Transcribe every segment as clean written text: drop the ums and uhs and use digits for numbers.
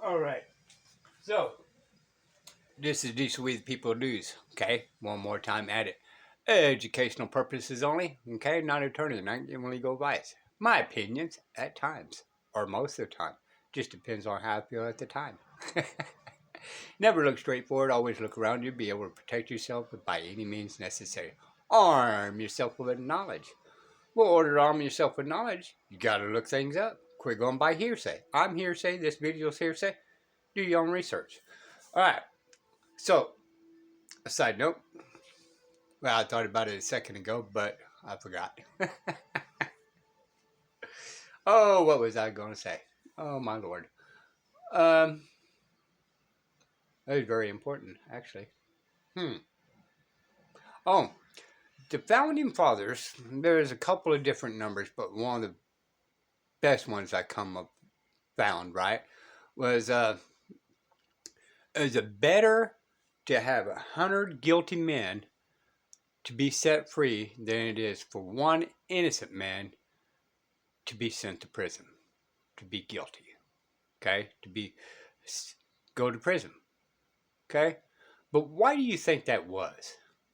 All right. So, this is Decent With People News. Okay, one more time at it. Educational purposes only. Okay, not attorney, not giving legal advice. My opinions at times, or most of the time. Just depends on how I feel at the time. Never look straight forward. Always look around you. Be able to protect yourself by any means necessary. Arm yourself with knowledge. Well, in order to arm yourself with knowledge, you got to look things up. Quit going by hearsay. I'm hearsay. This video's hearsay. Do your own research. All right. So, a side note. Well, I thought about it a second ago, but I forgot. Oh, what was I going to say? Oh, my Lord. That was very important, actually. Oh, the founding fathers, there's a couple of different numbers, but one of the best ones I come up found, right, was is it better to have 100 guilty men to be set free than it is for one innocent man to be sent to prison, to be guilty, okay, to be go to prison, okay. But why do you think that was?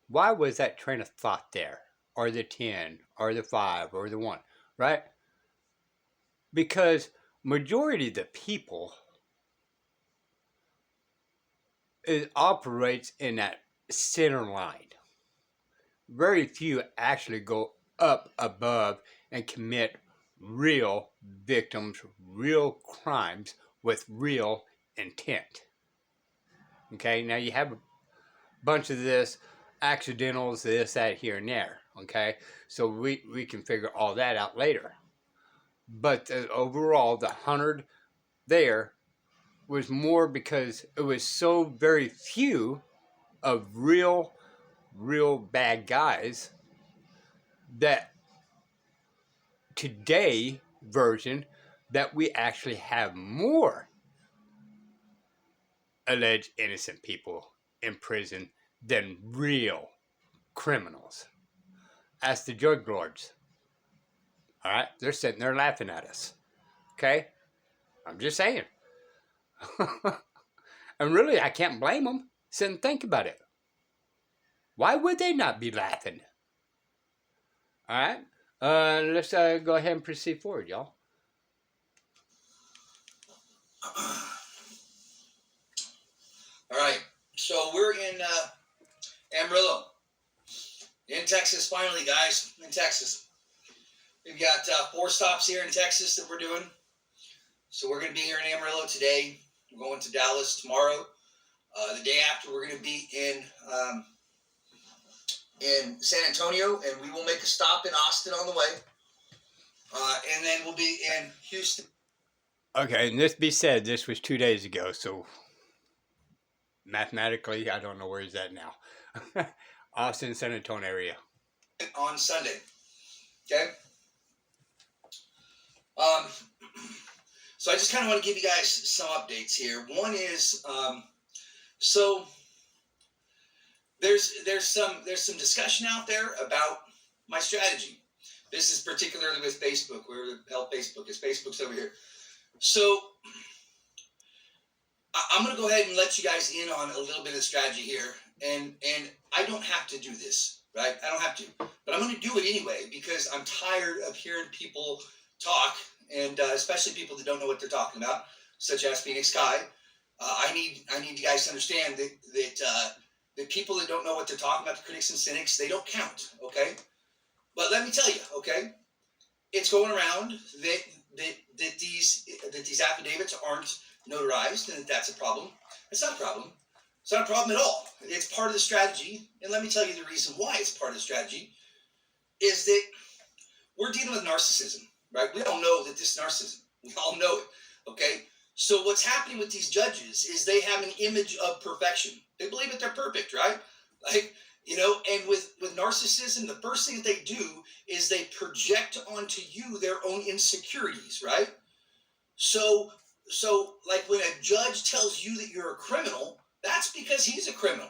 Why was that train of thought there, or the 10, or the 5, or the 1, right? Because majority of the people operates in that center line. Very few actually go up above and commit real victims, real crimes with real intent. Okay, now you have a bunch of this accidentals, this, that, here, and there. Okay, so we can figure all that out later. But overall, the 100 there was more because it was so very few of real bad guys that today version that we actually have more alleged innocent people in prison than real criminals. Ask the drug lords. All right, they're sitting there laughing at us. Okay, I'm just saying. And really, I can't blame them. Sit and think about it. Why would they not be laughing? All right, let's go ahead and proceed forward, y'all. All right, so we're in Amarillo, in Texas. Finally, guys, in Texas, we've got 4 stops here in Texas that we're doing. So we're going to be here in Amarillo today. We're going to Dallas tomorrow. The day after, we're going to be in San Antonio, and we will make a stop in Austin on the way. And then we'll be in Houston. Okay, and this be said, this was 2 days ago, so mathematically, I don't know where he's at now. Austin, San Antonio area. On Sunday. Okay? So I just kind of want to give you guys some updates here. One is, so there's some discussion out there about my strategy. This is particularly with Facebook. Where the hell Facebook is? Facebook's over here. So I'm going to go ahead and let you guys in on a little bit of strategy here. And I don't have to do this, right? I don't have to. But I'm going to do it anyway because I'm tired of hearing people talk, and especially people that don't know what they're talking about, such as Phoenix Sky. I need you guys to understand that people that don't know what they're talking about, the critics and cynics, they don't count, okay? But let me tell you, okay? It's going around that these affidavits aren't notarized, and that's a problem. It's not a problem. It's not a problem at all. It's part of the strategy, and let me tell you the reason why it's part of the strategy is that we're dealing with narcissism, right? We all know that this is narcissism. We all know it, okay? So what's happening with these judges is they have an image of perfection. They believe that they're perfect, right? Like, you know, and with narcissism, the first thing that they do is they project onto you their own insecurities, right? So like when a judge tells you that you're a criminal, that's because he's a criminal.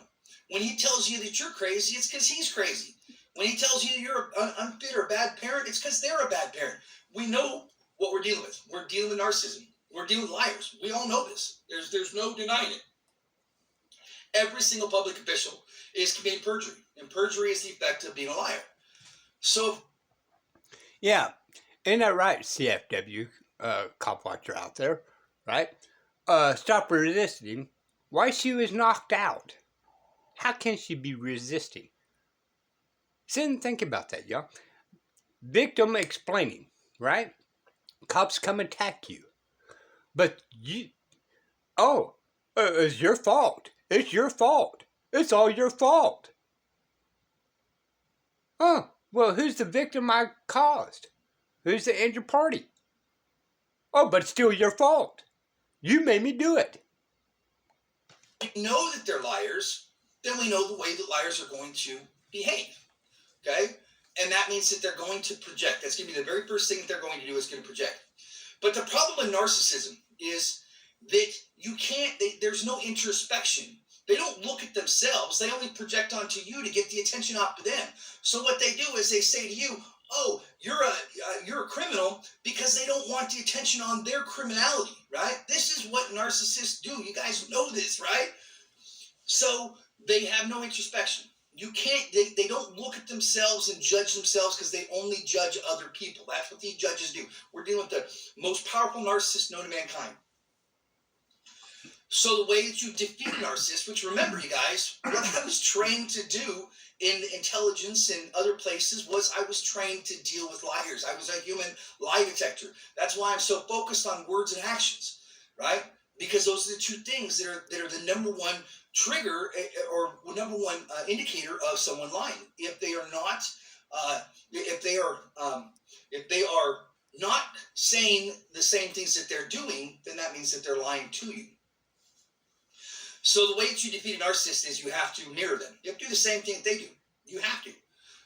When he tells you that you're crazy, it's because he's crazy. When he tells you you're an unfit or a bad parent, it's because they're a bad parent. We know what we're dealing with. We're dealing with narcissism. We're dealing with liars. We all know this. There's no denying it. Every single public official is committing perjury, and perjury is the effect of being a liar. So, Yeah, ain't that right, CFW cop watcher out there, right? Stop resisting. Why she was knocked out? How can she be resisting? Sit and think about that, y'all. Victim explaining, right? Cops come attack you, but you, oh, it's your fault. It's your fault. It's all your fault. Oh, well, who's the victim I caused? Who's the injured party? Oh, but it's still your fault. You made me do it. we know that they're liars, then we know the way that liars are going to behave. Okay? And that means that they're going to project. That's going to be the very first thing that they're going to do is going to project. But the problem with narcissism is that you can't, there's no introspection. They don't look at themselves. They only project onto you to get the attention off of them. So what they do is they say to you, oh, you're a criminal, because they don't want the attention on their criminality, right? This is what narcissists do. You guys know this, right? So they have no introspection. You can't, they don't look at themselves and judge themselves, because they only judge other people. That's what these judges do. We're dealing with the most powerful narcissist known to mankind. So the way that you defeat a narcissist, which, remember, you guys, what I was trained to do in intelligence and other places was I was trained to deal with liars. I was a human lie detector. That's why I'm so focused on words and actions, right? Because those are the two things that are the number one trigger or number one indicator of someone lying. If they are not, if they are not saying the same things that they're doing, then that means that they're lying to you. So the way that you defeat a narcissist is you have to mirror them. You have to do the same thing that they do. You have to,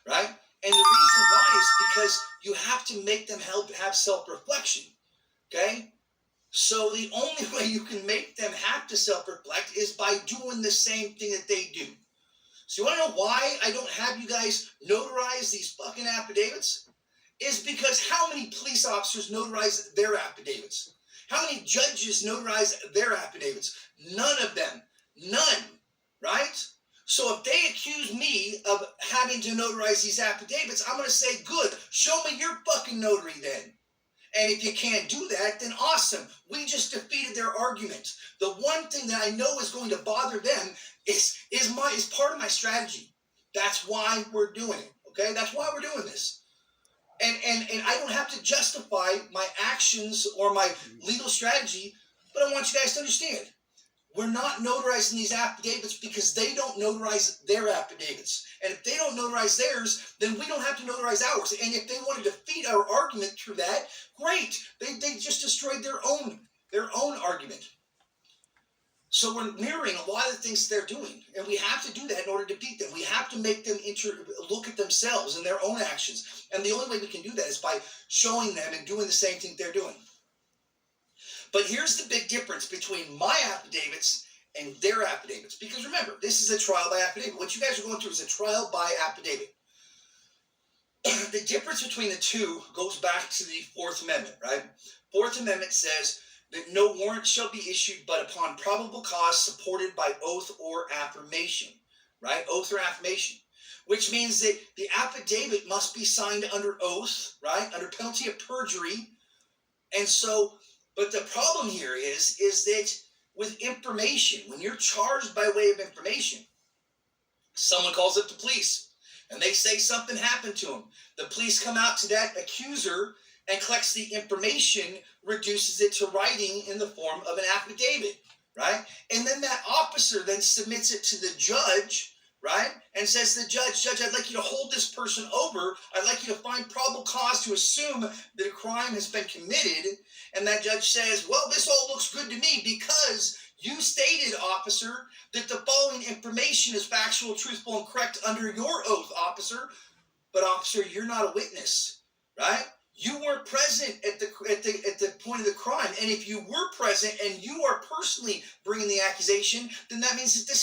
right? And the reason why is because you have to make them have self-reflection, okay? So the only way you can make them have to self-reflect is by doing the same thing that they do. So you want to know why I don't have you guys notarize these fucking affidavits? Is because how many police officers notarize their affidavits? How many judges notarize their affidavits? None of them. None. Right? So if they accuse me of having to notarize these affidavits, I'm going to say, good, show me your fucking notary then. And if you can't do that, then awesome. We just defeated their argument. The one thing that I know is going to bother them is part of my strategy. That's why we're doing it. Okay? That's why we're doing this. And I don't have to justify my actions or my legal strategy, but I want you guys to understand, we're not notarizing these affidavits because they don't notarize their affidavits. And if they don't notarize theirs, then we don't have to notarize ours. And if they want to defeat our argument through that, great. They just destroyed their own argument. So we're mirroring a lot of the things they're doing, and we have to do that in order to beat them. We have to make them look at themselves and their own actions, and the only way we can do that is by showing them and doing the same thing they're doing. But here's the big difference between my affidavits and their affidavits, because remember, this is a trial by affidavit. What you guys are going through is a trial by affidavit. The difference between the two goes back to the Fourth Amendment, right? Fourth Amendment says that no warrant shall be issued but upon probable cause supported by oath or affirmation, right? Oath or affirmation, which means that the affidavit must be signed under oath, right? Under penalty of perjury. And so, but the problem here is that with information, when you're charged by way of information, someone calls up the police and they say something happened to them. The police come out to that accuser and collects the information, reduces it to writing in the form of an affidavit, right? And then that officer then submits it to the judge, right? And says to the judge, I'd like you to hold this person over. I'd like you to find probable cause to assume that a crime has been committed. And that judge says, well, this all looks good to me because you stated, officer, that the following information is factual, truthful, and correct under your oath, officer. But officer, you're not a witness, right? You weren't present at the point of the crime. And if you were present and you are personally bringing the accusation, then that means that this